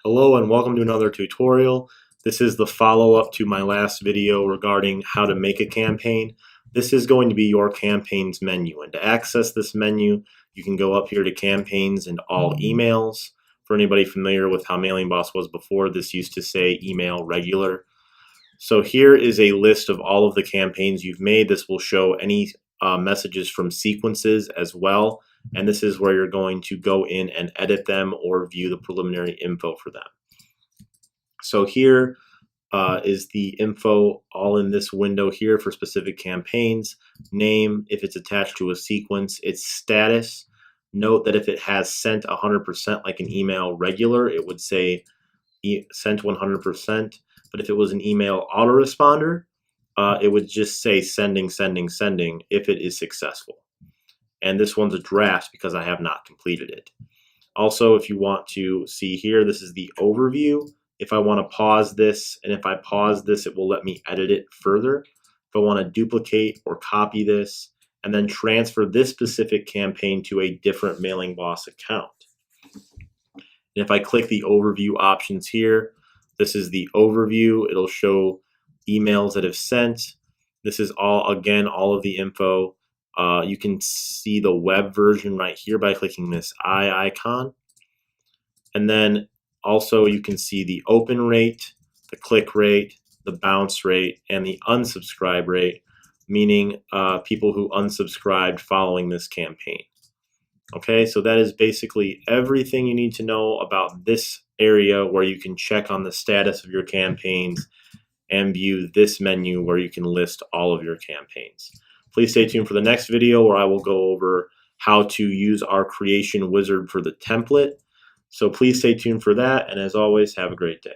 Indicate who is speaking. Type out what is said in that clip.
Speaker 1: Hello and welcome to another tutorial. This is the follow-up to my last video regarding how to make a campaign. This is going to be your campaigns menu, and to access this menu you can go up here to campaigns and all emails. For anybody familiar with how Mailingboss was before, this used to say email regular. So here is a list of all of the campaigns you've made. This will show any messages from sequences as well. And this is where you're going to go in and edit them or view the preliminary info for them. So here is the info all in this window here for specific campaigns. Name, if it's attached to a sequence, its status. Note that if it has sent 100% like an email regular, it would say sent 100%. But if it was an email autoresponder, it would just say sending, sending, sending if it is successful. And this one's a draft because I have not completed it. Also, if you want to see here, this is the overview. If I want to pause this, and if I pause this, it will let me edit it further. If I want to duplicate or copy this, and then transfer this specific campaign to a different Mailingboss account. And if I click the overview options here, this is the overview. It'll show emails that have sent. This is all, again, all of the info. You can see the web version right here by clicking this eye icon. And then also you can see the open rate, the click rate, the bounce rate, and the unsubscribe rate, meaning people who unsubscribed following this campaign. Okay, so that is basically everything you need to know about this area where you can check on the status of your campaigns and view this menu where you can list all of your campaigns. Please stay tuned for the next video where I will go over how to use our creation wizard for the template. So please stay tuned for that, and as always, have a great day.